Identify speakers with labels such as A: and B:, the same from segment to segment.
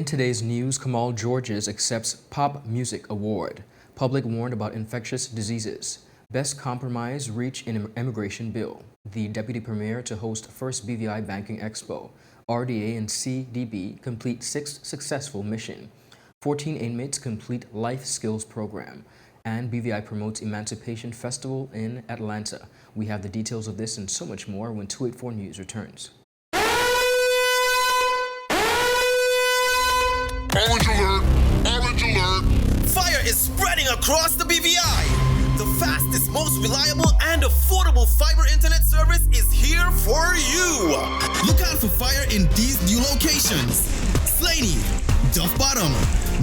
A: today's news, KAMAU Georges accepts Pop Music Award. Public warned about infectious diseases. Best compromise reach in immigration bill. The Deputy Premier to host first BVI Banking Expo. RDA and CDB complete 6th successful mission. 14 inmates complete life skills program. And BVI promotes Emancipation Festival in Atlanta. We have the details of this and so much more when 284 News returns.
B: Orange alert! Orange alert!
C: Fire is spreading across the BVI. The fastest, most reliable, and affordable fiber internet service is here for you. Look out for fire in these new locations: Slaney, Duff Bottom,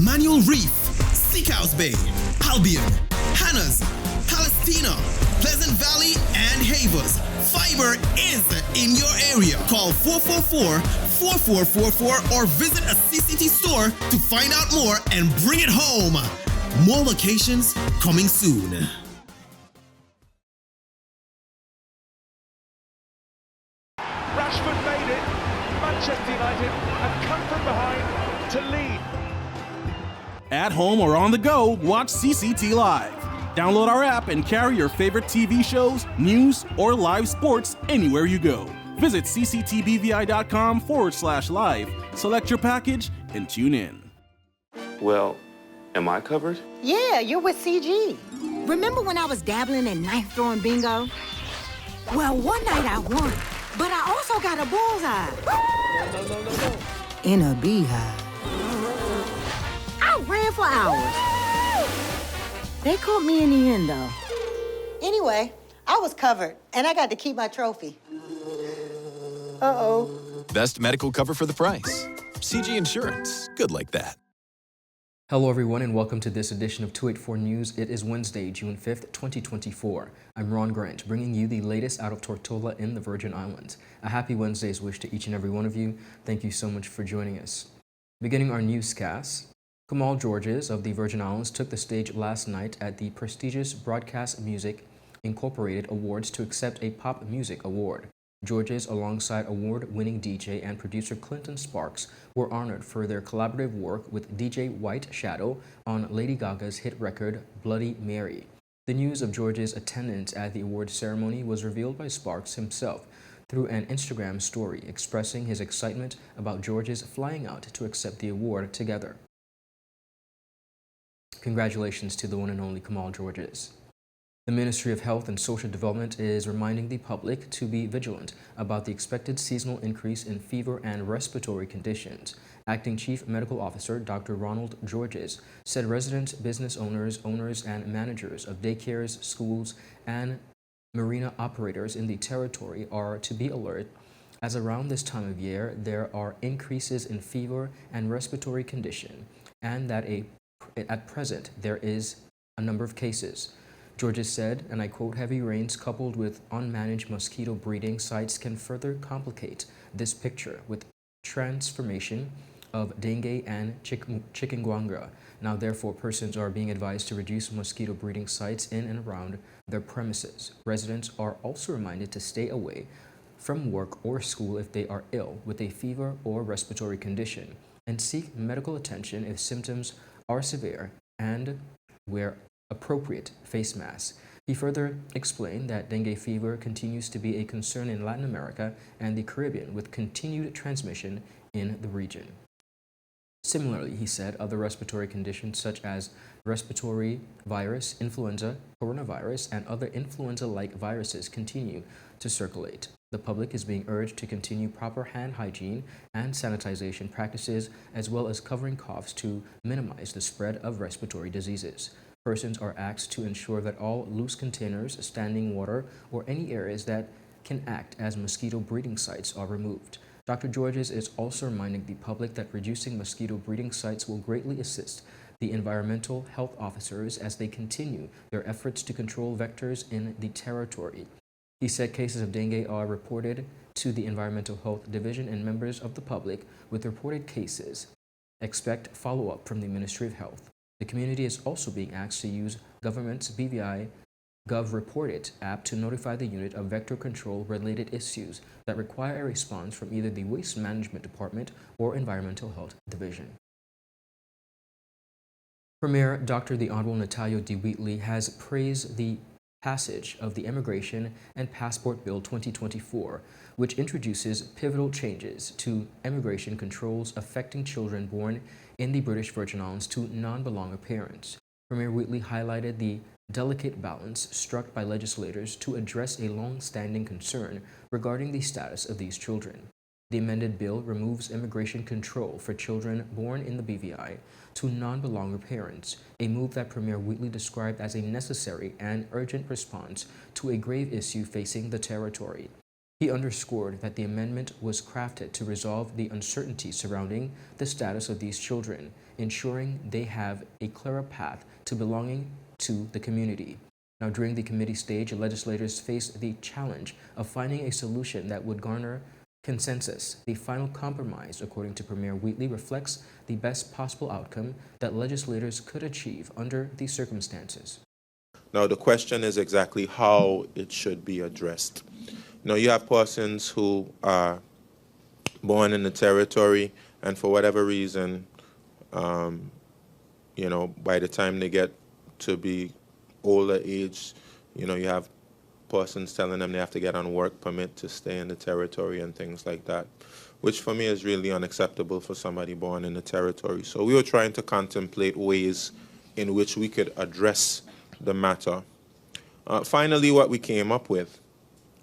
C: Manual Reef, Seacows Bay, Albion, Hannah's, Palestina, Pleasant Valley, and Havers. Fiber is in your area. Call 444-4444 or visit a CCT store to find out more and bring it home. More locations coming soon.
D: Rashford made it. Manchester United have come from behind to lead.
E: At home or on the go, watch CCT Live. Download our app and carry your favorite TV shows, news, or live sports anywhere you go. Visit cctbvi.com/live, select your package, and tune in.
F: Well, am I covered?
G: Yeah, you're with CG. Remember when I was dabbling in knife throwing bingo? Well, one night I won, but I also got a bullseye. No. In a beehive. I ran for hours. They caught me in the end, though. Anyway, I was covered, and I got to keep my trophy. Uh-oh.
H: Best medical cover for the price. CG Insurance. Good like that.
A: Hello everyone and welcome to this edition of 284 News. It is Wednesday, June 5th, 2024. I'm Ron Grant, bringing you the latest out of Tortola in the Virgin Islands. A happy Wednesday's wish to each and every one of you. Thank you so much for joining us. Beginning our newscast, KAMAU Georges of the Virgin Islands took the stage last night at the prestigious Broadcast Music Incorporated Awards to accept a Pop Music Award. Georges, alongside award-winning DJ and producer Clinton Sparks, were honored for their collaborative work with DJ White Shadow on Lady Gaga's hit record Bloody Mary. The news of Georges' attendance at the award ceremony was revealed by Sparks himself through an Instagram story expressing his excitement about Georges flying out to accept the award together. Congratulations to the one and only KAMAU Georges. The Ministry of Health and Social Development is reminding the public to be vigilant about the expected seasonal increase in fever and respiratory conditions. Acting Chief Medical Officer Dr. Ronald Georges said residents, business owners, and managers of daycares, schools, and marina operators in the territory are to be alert, as around this time of year there are increases in fever and respiratory condition, and that at present there is a number of cases. Georges said, and I quote, "Heavy rains coupled with unmanaged mosquito breeding sites can further complicate this picture with transformation of dengue and chikungunya. Now, therefore, persons are being advised to reduce mosquito breeding sites in and around their premises. Residents are also reminded to stay away from work or school if they are ill with a fever or respiratory condition and seek medical attention if symptoms are severe and wear appropriate face masks." He further explained that dengue fever continues to be a concern in Latin America and the Caribbean, with continued transmission in the region. Similarly, he said other respiratory conditions such as respiratory virus, influenza, coronavirus, and other influenza-like viruses continue to circulate. The public is being urged to continue proper hand hygiene and sanitization practices, as well as covering coughs to minimize the spread of respiratory diseases. Persons are asked to ensure that all loose containers, standing water, or any areas that can act as mosquito breeding sites are removed. Dr. Georges is also reminding the public that reducing mosquito breeding sites will greatly assist the environmental health officers as they continue their efforts to control vectors in the territory. He said cases of dengue are reported to the Environmental Health Division, and members of the public with reported cases expect follow-up from the Ministry of Health. The community is also being asked to use government's BVI Gov Report It app to notify the unit of vector control related issues that require a response from either the Waste Management Department or Environmental Health Division. Premier Dr. the Honorable Natalia D. Wheatley has praised the passage of the Immigration and Passport Bill 2024, which introduces pivotal changes to immigration controls affecting children born in the British Virgin Islands to non-belonger parents. Premier Wheatley highlighted the delicate balance struck by legislators to address a long-standing concern regarding the status of these children. The amended bill removes immigration control for children born in the BVI to non-belonger parents, a move that Premier Wheatley described as a necessary and urgent response to a grave issue facing the territory. He underscored that the amendment was crafted to resolve the uncertainty surrounding the status of these children, ensuring they have a clearer path to belonging to the community. Now, during the committee stage, legislators faced the challenge of finding a solution that would garner consensus. The final compromise, according to Premier Wheatley, reflects the best possible outcome that legislators could achieve under these circumstances.
I: Now, the question is exactly how it should be addressed. You know, you have persons who are born in the territory, and for whatever reason, you know, by the time they get to be older age, you know, you have persons telling them they have to get on work permit to stay in the territory and things like that, which for me is really unacceptable for somebody born in the territory. So we were trying to contemplate ways in which we could address the matter. Finally, what we came up with,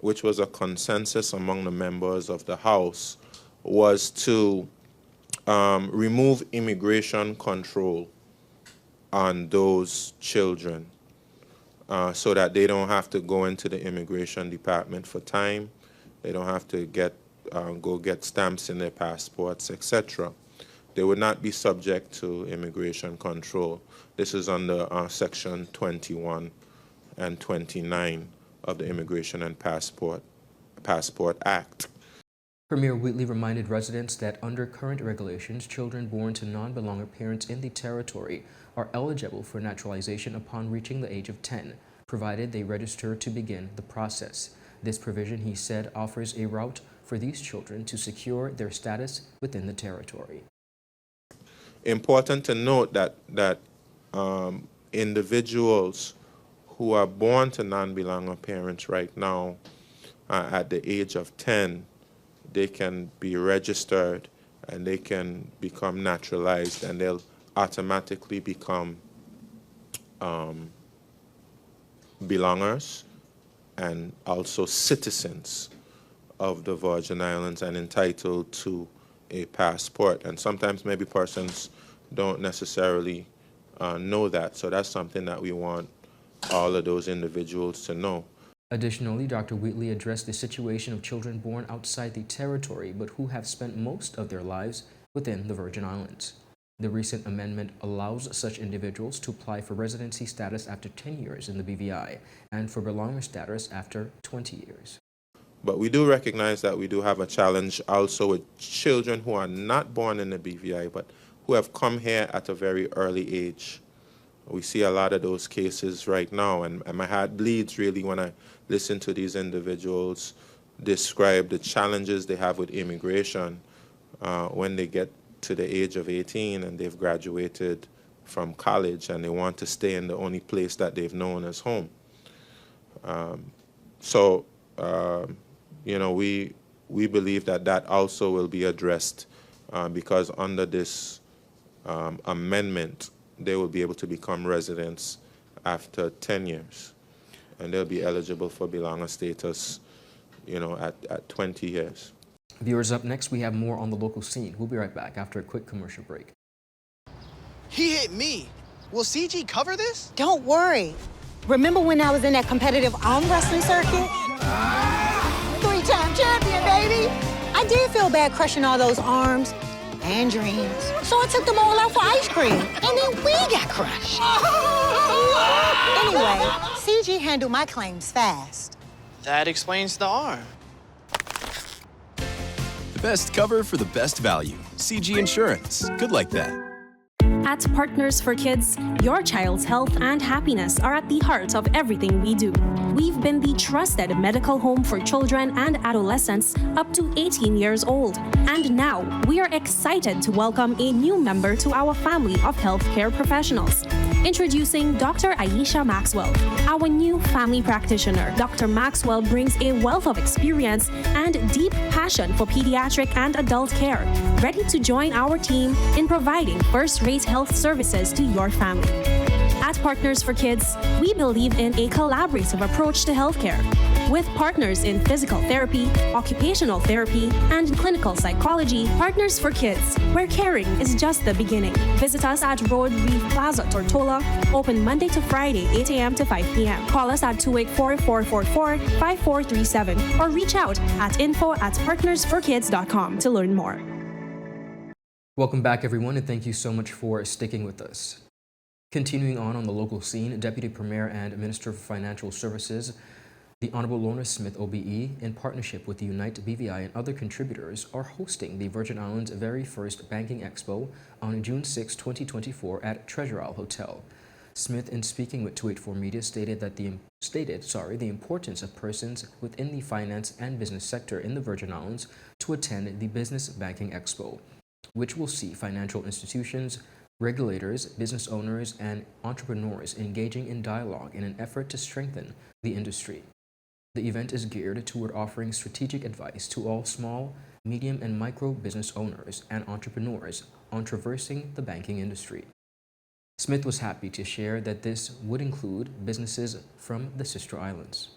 I: which was a consensus among the members of the House, was to remove immigration control on those children so that they don't have to go into the immigration department for time. They don't have to go get stamps in their passports, etc. They would not be subject to immigration control. This is under Section 21 and 29 of the Immigration and Passport Act.
A: Premier Wheatley reminded residents that under current regulations, children born to non-belonger parents in the territory are eligible for naturalization upon reaching the age of 10, provided they register to begin the process. This provision, he said, offers a route for these children to secure their status within the territory.
I: Important to note that individuals who are born to non-belonger parents right now at the age of 10, they can be registered and they can become naturalized, and they'll automatically become belongers and also citizens of the Virgin Islands and entitled to a passport. And sometimes maybe persons don't necessarily know that, so that's something that we want all of those individuals to know.
A: Additionally, Dr. Wheatley addressed the situation of children born outside the territory but who have spent most of their lives within the Virgin Islands. The recent amendment allows such individuals to apply for residency status after 10 years in the BVI and for belonger status after 20 years.
I: But we do recognize that we do have a challenge also with children who are not born in the BVI but who have come here at a very early age. We see a lot of those cases right now, and my heart bleeds really when I listen to these individuals describe the challenges they have with immigration when they get to the age of 18 and they've graduated from college and they want to stay in the only place that they've known as home. You know, we believe that that also will be addressed because under this amendment, they will be able to become residents after 10 years, and they'll be eligible for belonger status, you know, at 20 years.
A: Viewers, up next, we have more on the local scene. We'll be right back after a quick commercial break.
J: He hit me. Will CG cover this?
G: Don't worry. Remember when I was in that competitive arm wrestling circuit? 3-time champion, baby! I did feel bad crushing all those arms and dreams. So I took them all out for ice cream, and then we got crushed. Anyway, CG handled my claims fast.
J: That explains the arm.
H: The best cover for the best value. CG Insurance. Good like that.
K: At Partners for Kids, your child's health and happiness are at the heart of everything we do. We've been the trusted medical home for children and adolescents up to 18 years old. And now, we are excited to welcome a new member to our family of healthcare professionals. Introducing Dr. Aisha Maxwell, our new family practitioner. Dr. Maxwell brings a wealth of experience and deep passion for pediatric and adult care, ready to join our team in providing first-rate health services to your family. At Partners for Kids, we believe in a collaborative approach to healthcare. With partners in physical therapy, occupational therapy, and clinical psychology, Partners for Kids, where caring is just the beginning. Visit us at Road Reef Plaza, Tortola, open Monday to Friday, 8 a.m. to 5 p.m. Call us at 284-444-5437 or reach out at info@partnersforkids.com to learn more.
A: Welcome back, everyone, and thank you so much for sticking with us. Continuing on the local scene, Deputy Premier and Minister of Financial Services, the Honorable Lorna Smith OBE, in partnership with the Unite BVI and other contributors, are hosting the Virgin Islands' very first Banking Expo on June 6, 2024 at Treasure Isle Hotel. Smith, in speaking with 284 Media, stated the importance of persons within the finance and business sector in the Virgin Islands to attend the Business Banking Expo, which will see financial institutions, regulators, business owners, and entrepreneurs engaging in dialogue in an effort to strengthen the industry. The event is geared toward offering strategic advice to all small, medium, and micro business owners and entrepreneurs on traversing the banking industry. Smith was happy to share that this would include businesses from the sister islands.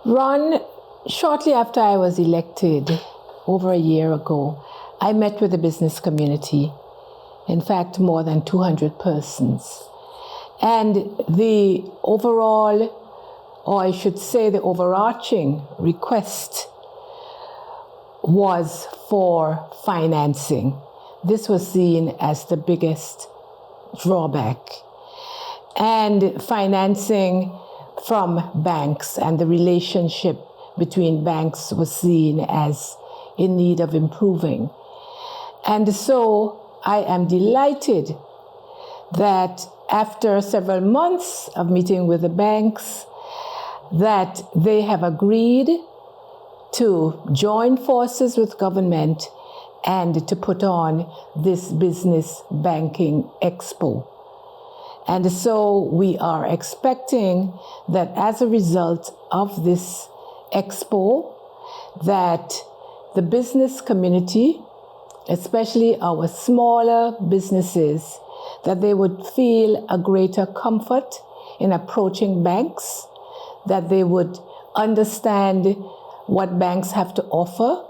L: Ron, shortly after I was elected, over a year ago, I met with the business community. In fact, more than 200 persons. And the overall, or I should say the overarching request was for financing. This was seen as the biggest drawback. And financing from banks and the relationship between banks was seen as in need of improving. And so I am delighted that after several months of meeting with the banks, that they have agreed to join forces with government and to put on this Business Banking Expo. And so we are expecting that as a result of this expo, that the business community, especially our smaller businesses, that they would feel a greater comfort in approaching banks, that they would understand what banks have to offer,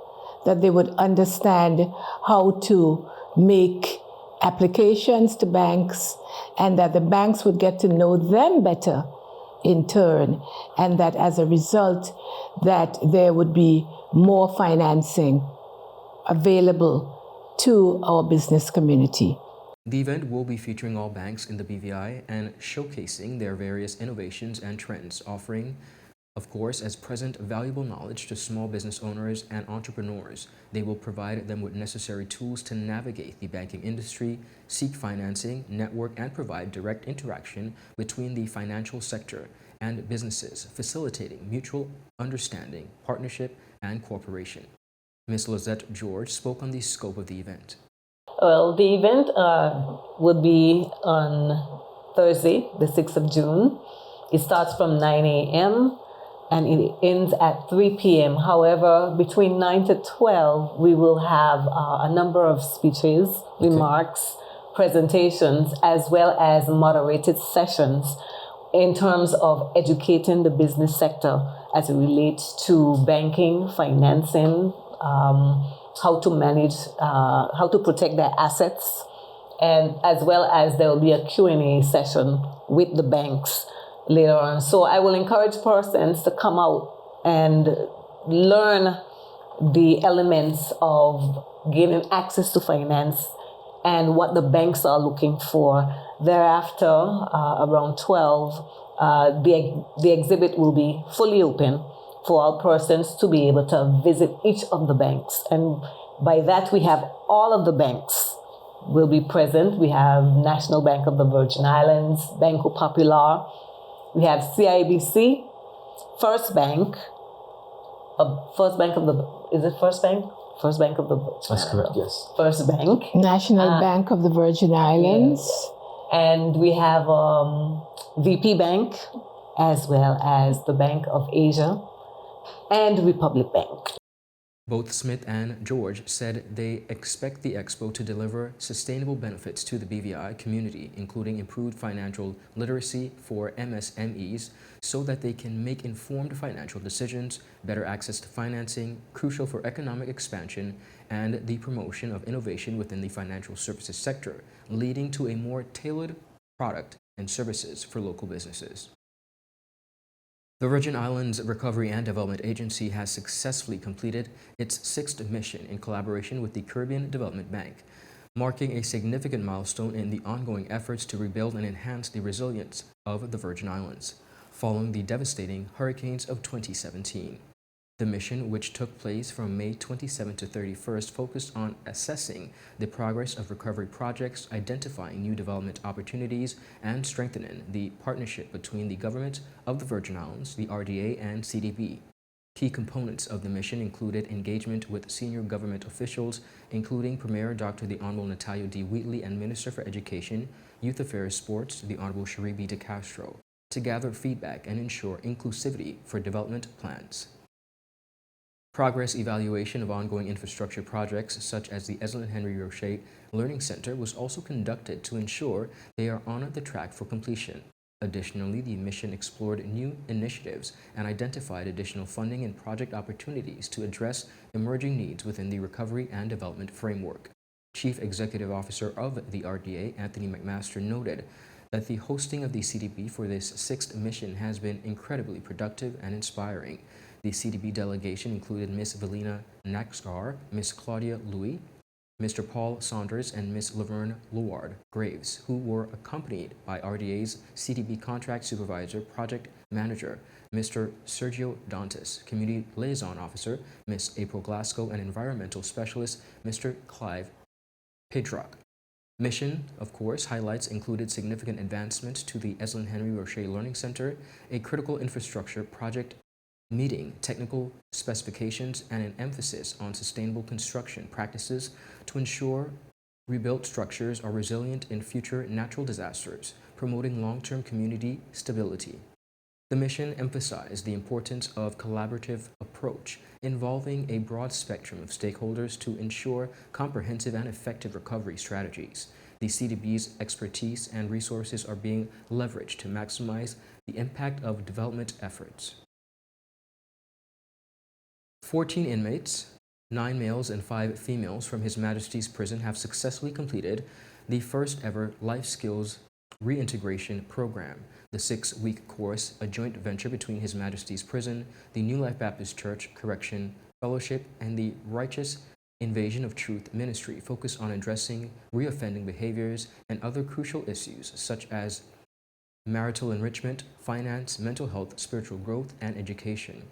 L: that they would understand how to make applications to banks, and that the banks would get to know them better in turn, and that as a result, that there would be more financing available to our business community.
A: The event will be featuring all banks in the BVI and showcasing their various innovations and trends, offering, of course, as present valuable knowledge to small business owners and entrepreneurs. They will provide them with necessary tools to navigate the banking industry, seek financing, network, and provide direct interaction between the financial sector and businesses, facilitating mutual understanding, partnership, and cooperation. Ms. Lizette George spoke on the scope of the event.
M: Well, the event would be on Thursday, the 6th of June. It starts from 9 a.m. and it ends at 3 p.m. However, between 9 to 12, we will have a number of speeches, remarks, presentations, as well as moderated sessions in terms of educating the business sector as it relates to banking, financing, how to manage, how to protect their assets, and as well as there will be a Q&A session with the banks later on. So I will encourage persons to come out and learn the elements of gaining access to finance and what the banks are looking for. Thereafter, around 12, the exhibit will be fully open for all persons to be able to visit each of the banks. And by that, we have all of the banks will be present. We have National Bank of the Virgin Islands, Banco Popular, we have CIBC, First Bank of the, is it First Bank? First Bank of the Virgin
A: That's correct, yes.
M: First Bank.
L: National Bank of the Virgin Islands.
M: Yes. And we have VP Bank, as well as the Bank of Asia and Republic Bank.
A: Both Smith and George said they expect the Expo to deliver sustainable benefits to the BVI community, including improved financial literacy for MSMEs so that they can make informed financial decisions, better access to financing, crucial for economic expansion, and the promotion of innovation within the financial services sector, leading to a more tailored product and services for local businesses. The Virgin Islands Recovery and Development Agency has successfully completed its 6th mission in collaboration with the Caribbean Development Bank, marking a significant milestone in the ongoing efforts to rebuild and enhance the resilience of the Virgin Islands, following the devastating hurricanes of 2017. The mission, which took place from May 27 to 31st, focused on assessing the progress of recovery projects, identifying new development opportunities, and strengthening the partnership between the government of the Virgin Islands, the RDA, and CDB. Key components of the mission included engagement with senior government officials, including Premier Dr. the Honorable Natalia D. Wheatley and Minister for Education, Youth Affairs, Sports, the Honorable Sharibi de Castro, to gather feedback and ensure inclusivity for development plans. Progress evaluation of ongoing infrastructure projects such as the Eslin Henry Roche Learning Center was also conducted to ensure they are on the track for completion. Additionally, the mission explored new initiatives and identified additional funding and project opportunities to address emerging needs within the recovery and development framework. Chief Executive Officer of the RDA, Anthony McMaster, noted that the hosting of the CDB for this 6th mission has been incredibly productive and inspiring. The CDB delegation included Ms. Velina Naxar, Ms. Claudia Louis, Mr. Paul Saunders, and Ms. Laverne Loward Graves, who were accompanied by RDA's CDB Contract Supervisor, Project Manager, Mr. Sergio Dantes, Community Liaison Officer, Ms. April Glasgow, and Environmental Specialist, Mr. Clive Pidrock. Mission, of course, highlights included significant advancements to the Eslin Henry Roche Learning Center, a critical infrastructure project meeting technical specifications, and an emphasis on sustainable construction practices to ensure rebuilt structures are resilient in future natural disasters, promoting long-term community stability. The mission emphasized the importance of collaborative approach involving a broad spectrum of stakeholders to ensure comprehensive and effective recovery strategies. The CDB's expertise and resources are being leveraged to maximize the impact of development efforts. 14 inmates, 9 males and 5 females from His Majesty's Prison have successfully completed the first ever Life Skills Reintegration Program, the 6-week course, a joint venture between His Majesty's Prison, the New Life Baptist Church Correction Fellowship, and the Righteous Invasion of Truth Ministry, focused on addressing reoffending behaviors and other crucial issues such as marital enrichment, finance, mental health, spiritual growth, and education.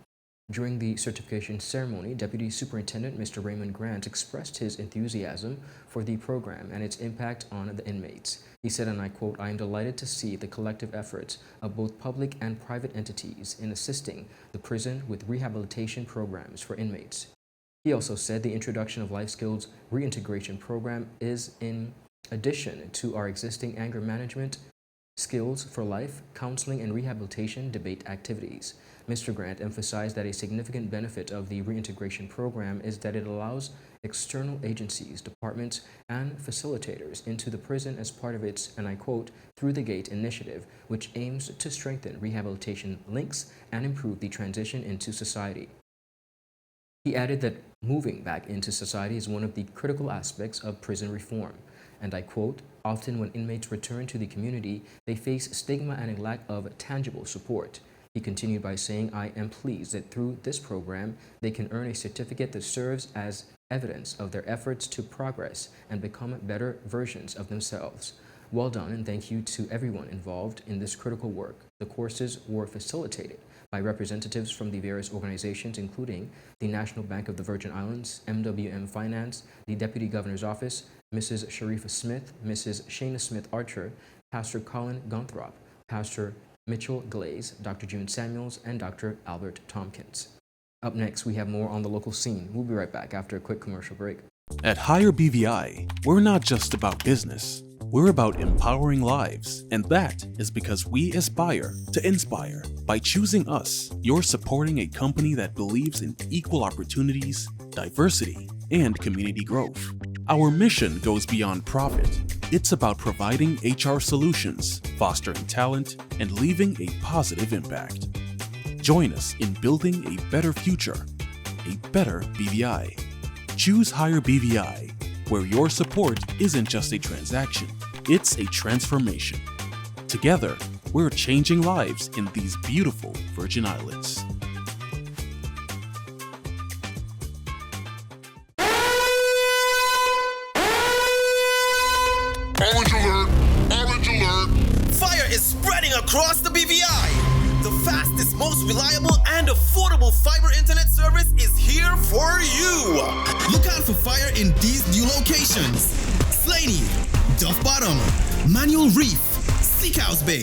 A: During the certification ceremony, Deputy Superintendent Mr. Raymond Grant expressed his enthusiasm for the program and its impact on the inmates. He said, and I quote, "I am delighted to see the collective efforts of both public and private entities in assisting the prison with rehabilitation programs for inmates." He also said the introduction of Life Skills Reintegration Program is in addition to our existing anger management, skills for life, counseling, and rehabilitation debate activities. Mr. Grant emphasized that a significant benefit of the reintegration program is that it allows external agencies, departments, and facilitators into the prison as part of its, and I quote, "Through the Gate initiative, which aims to strengthen rehabilitation links and improve the transition into society." He added that moving back into society is one of the critical aspects of prison reform, and I quote, "Often when inmates return to the community, they face stigma and a lack of tangible support." He continued by saying, "I am pleased that through this program, they can earn a certificate that serves as evidence of their efforts to progress and become better versions of themselves. Well done, and thank you to everyone involved in this critical work." The courses were facilitated by representatives from the various organizations, including the National Bank of the Virgin Islands, MWM Finance, the Deputy Governor's Office, Mrs. Sharifa Smith, Mrs. Shayna Smith Archer, Pastor Colin Gonthrop, Pastor Mitchell Glaze, Dr. June Samuels, and Dr. Albert Tompkins. Up next, we have more on the local scene. We'll be right back after a quick commercial break.
E: At Higher BVI, we're not just about business. We're about empowering lives, and that is because we aspire to inspire. By choosing us, you're supporting a company that believes in equal opportunities, diversity, and community growth. Our mission goes beyond profit. It's about providing HR solutions, fostering talent, and leaving a positive impact. Join us in building a better future, a better BVI. Choose Higher BVI, where your support isn't just a transaction, it's a transformation. Together, we're changing lives in these beautiful Virgin Islands.
B: Orange alert! Orange alert!
C: Fire is spreading across the BVI. The fastest, most reliable, and affordable fiber internet service is here for you. Look out for fire in these new locations: Slaney, Duff Bottom, Manual Reef, Seacows Bay,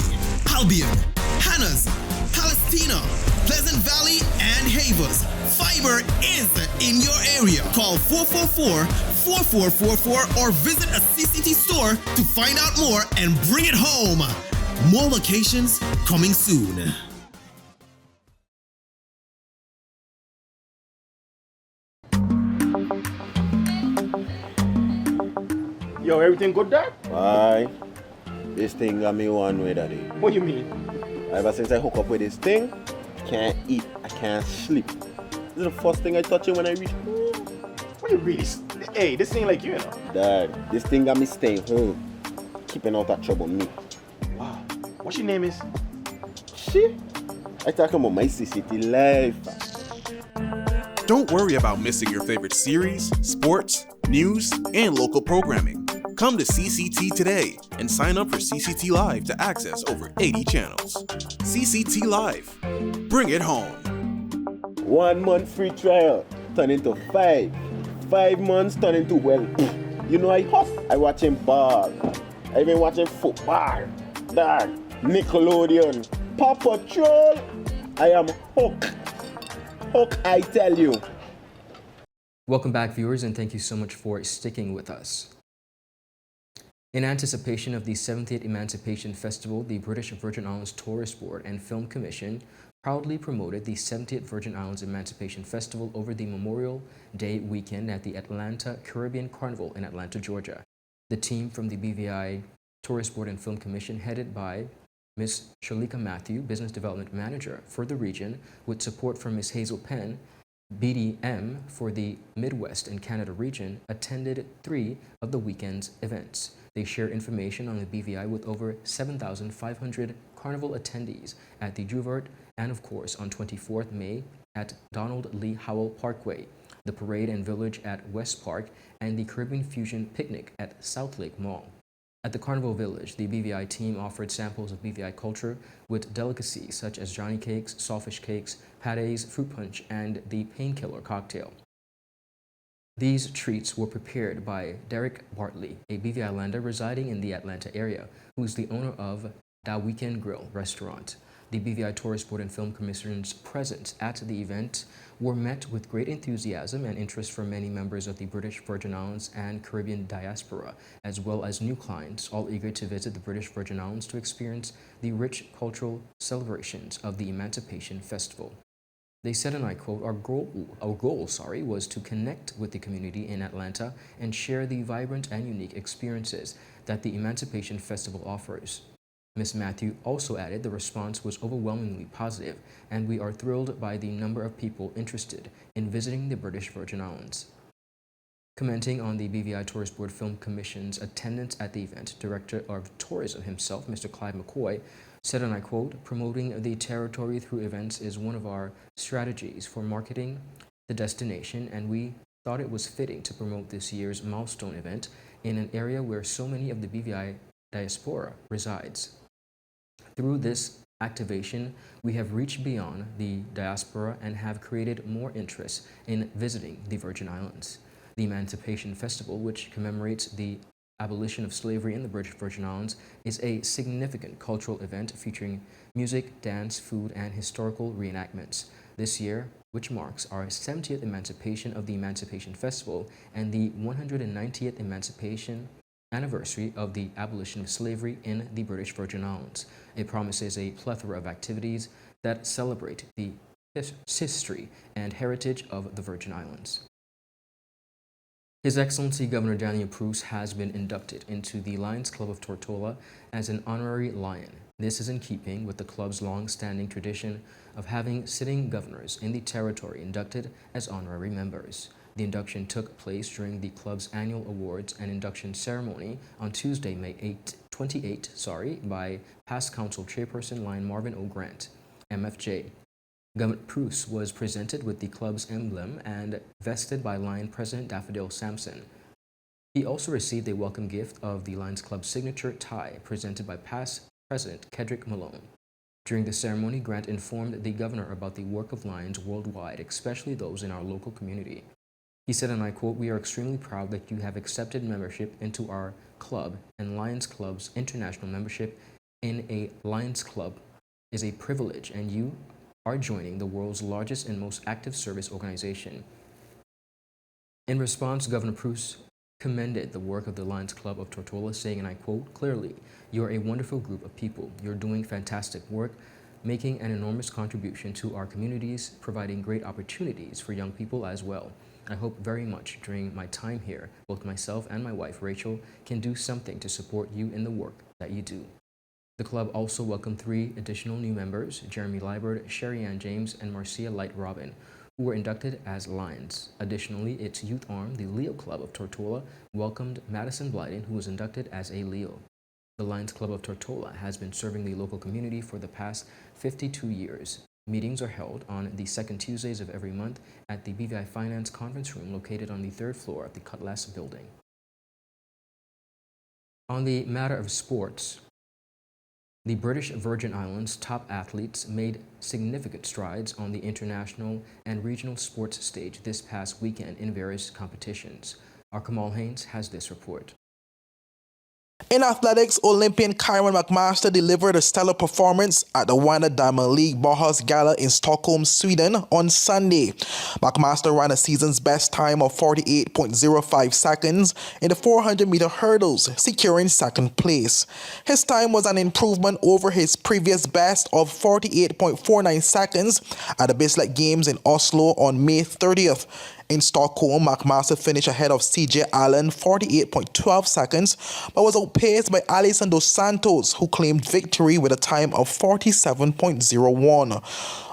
C: Albion, Hannah's, Palestina, Pleasant Valley, and Havers. Fiber is in your area. Call 444-4444 or visit a CCT store to find out more and bring it home. More locations coming soon.
N: Yo, everything good, Dad?
O: Aye. This thing got me one way, Daddy.
N: What do you mean?
O: Ever since I hook up with this thing, I can't eat, I can't sleep. This is the first thing I touch it when I reach home.
N: What you really? Hey, this ain't like you, you know.
O: Dad, this thing got me staying home, keeping out of trouble me.
N: Wow. What your name is?
O: Shit. I talking about my CCT life.
E: Don't worry about missing your favorite series, sports, news, and local programming. Come to CCT today and sign up for CCT Live to access over 80 channels. CCT Live. Bring it home.
O: 1 month free trial turn into 5. 5 months turn into, well, you know I huff. I watching ball. I been watching football. Dad, Nickelodeon, Paw Patrol. I am hooked. Hook, I tell you.
A: Welcome back, viewers, and thank you so much for sticking with us. In anticipation of the 70th Emancipation Festival, the British Virgin Islands Tourist Board and Film Commission proudly promoted the 70th Virgin Islands Emancipation Festival over the Memorial Day weekend at the Atlanta Caribbean Carnival in Atlanta, Georgia. The team from the BVI Tourist Board and Film Commission, headed by Ms. Shalika Matthew, Business Development Manager for the region, with support from Ms. Hazel Penn, BDM for the Midwest and Canada region, attended 3 of the weekend's events. They share information on the BVI with over 7,500 carnival attendees at the Juvert and, of course, on 24th May at Donald Lee Howell Parkway, the Parade and Village at West Park, and the Caribbean Fusion Picnic at South Lake Mall. At the Carnival Village, the BVI team offered samples of BVI culture with delicacies such as Johnny cakes, sawfish cakes, pâtés, fruit punch, and the painkiller cocktail. These treats were prepared by Derek Bartley, a BVI lander residing in the Atlanta area, who is the owner of Da Weekend Grill restaurant. The BVI Tourist Board and Film Commission's presence at the event were met with great enthusiasm and interest from many members of the British Virgin Islands and Caribbean diaspora, as well as new clients, all eager to visit the British Virgin Islands to experience the rich cultural celebrations of the Emancipation Festival. They said, and I quote, our goal was to connect with the community in Atlanta and share the vibrant and unique experiences that the Emancipation Festival offers. Ms. Matthew also added the response was overwhelmingly positive, and we are thrilled by the number of people interested in visiting the British Virgin Islands. Commenting on the BVI Tourist Board Film Commission's attendance at the event, Director of Tourism himself, Mr. Clive McCoy, said, and I quote, promoting the territory through events is one of our strategies for marketing the destination, and we thought it was fitting to promote this year's milestone event in an area where so many of the BVI diaspora resides. Through this activation, we have reached beyond the diaspora and have created more interest in visiting the Virgin Islands. The Emancipation Festival, which commemorates the abolition of slavery in the British Virgin Islands, is a significant cultural event featuring music, dance, food, and historical reenactments. This year, which marks our 70th emancipation of the Emancipation Festival and the 190th emancipation anniversary of the abolition of slavery in the British Virgin Islands. It promises a plethora of activities that celebrate the history and heritage of the Virgin Islands. His Excellency Governor Daniel PRUCE has been inducted into the Lions Club of Tortola as an honorary lion. This is in keeping with the club's long-standing tradition of having sitting governors in the territory inducted as honorary members. The induction took place during the club's annual awards and induction ceremony on Tuesday, May 28, by past council chairperson Lion Marvin O. Grant, MFJ. Governor PRUCE was presented with the club's emblem and vested by Lion President Daffodil Sampson. He also received a welcome gift of the Lions Club signature tie presented by past President Kedrick Malone. During the ceremony, Grant informed the governor about the work of Lions worldwide, especially those in our local community. He said, and I quote, "We are extremely proud that you have accepted membership into our club, and Lions Club's international membership in a Lions Club is a privilege, and you are joining the world's largest and most active service organization." In response, Governor PRUCE commended the work of the Lions Club of Tortola, saying, and I quote, "Clearly, you're a wonderful group of people. You're doing fantastic work, making an enormous contribution to our communities, providing great opportunities for young people as well. I hope very much during my time here, both myself and my wife, Rachel, can do something to support you in the work that you do." The club also welcomed 3 additional new members, Jeremy Liebert, Sherry Ann James, and Marcia Light Robin, who were inducted as Lions. Additionally, its youth arm, the Leo Club of Tortola, welcomed Madison Blyden, who was inducted as a Leo. The Lions Club of Tortola has been serving the local community for the past 52 years. Meetings are held on the second Tuesdays of every month at the BVI Finance Conference Room located on the 3rd floor of the Cutlass Building. On the matter of sports, the British Virgin Islands top athletes made significant strides on the international and regional sports stage this past weekend in various competitions. Our KAMAU Haynes has this report.
P: In athletics, Olympian Kyron McMaster delivered a stellar performance at the Wanda Diamond League Bauhaus Gala in Stockholm, Sweden on Sunday. McMaster ran a season's best time of 48.05 seconds in the 400-meter hurdles, securing second place. His time was an improvement over his previous best of 48.49 seconds at the Bislett Games in Oslo on May 30th. In Stockholm, McMaster finished ahead of CJ Allen 48.12 seconds, but was outpaced by Alison Dos Santos, who claimed victory with a time of 47.01.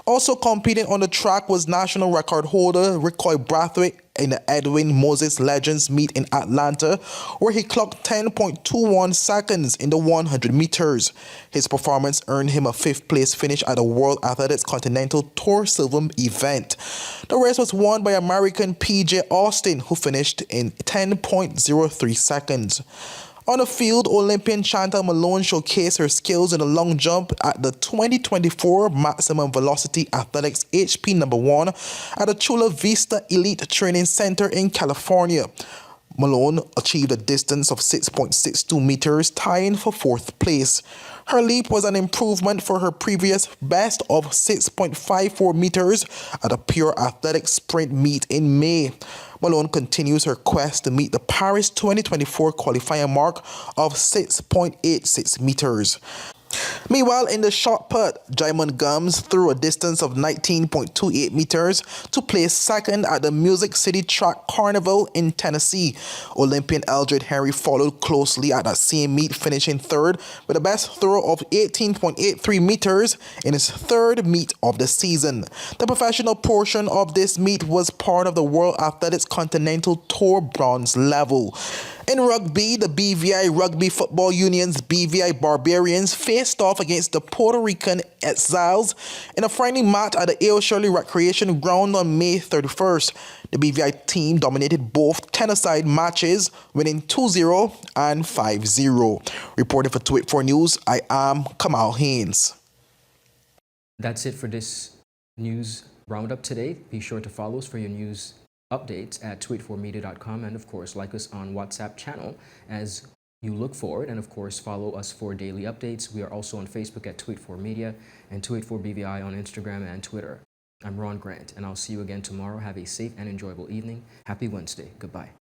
P: Also competing on the track was national record holder Ricoy Brathwaite in the Edwin Moses Legends meet in Atlanta, where he clocked 10.21 seconds in the 100 meters. His performance earned him a 5th place finish at the World Athletics Continental Tour Silver event. The race was won by American PJ Austin, who finished in 10.03 seconds. On the field, Olympian Chantal Malone showcased her skills in the long jump at the 2024 Maximum Velocity Athletics HP No. 1 at the Chula Vista Elite Training Center in California. Malone achieved a distance of 6.62 meters, tying for 4th place. Her leap was an improvement for her previous best of 6.54 meters at a pure athletics sprint meet in May. Malone continues her quest to meet the Paris 2024 qualifying mark of 6.86 meters. Meanwhile, in the shot put, Jaimon Gums threw a distance of 19.28 meters to place second at the Music City Track Carnival in Tennessee. Olympian Eldred Henry followed closely at that same meet, finishing third with a best throw of 18.83 meters in his 3rd meet of the season. The professional portion of this meet was part of the World Athletics Continental Tour bronze level. In rugby, the BVI Rugby Football Union's BVI Barbarians faced off against the Puerto Rican Exiles in a friendly match at the A.O. Shirley Recreation Ground on May 31st. The BVI team dominated both tennis-side matches, winning 2-0 and 5-0. Reporting for 284 News, I am KAMAU Haynes.
A: That's it for this news roundup today. Be sure to follow us for your news updates at tweet4media.com, and of course like us on WhatsApp channel as you look forward, and of course follow us for daily updates. We are also on Facebook at Tweet4Media and Tweet4BVI on Instagram and Twitter. I'm Ron Grant, and I'll see you again tomorrow. Have a safe and enjoyable evening. Happy Wednesday. Goodbye.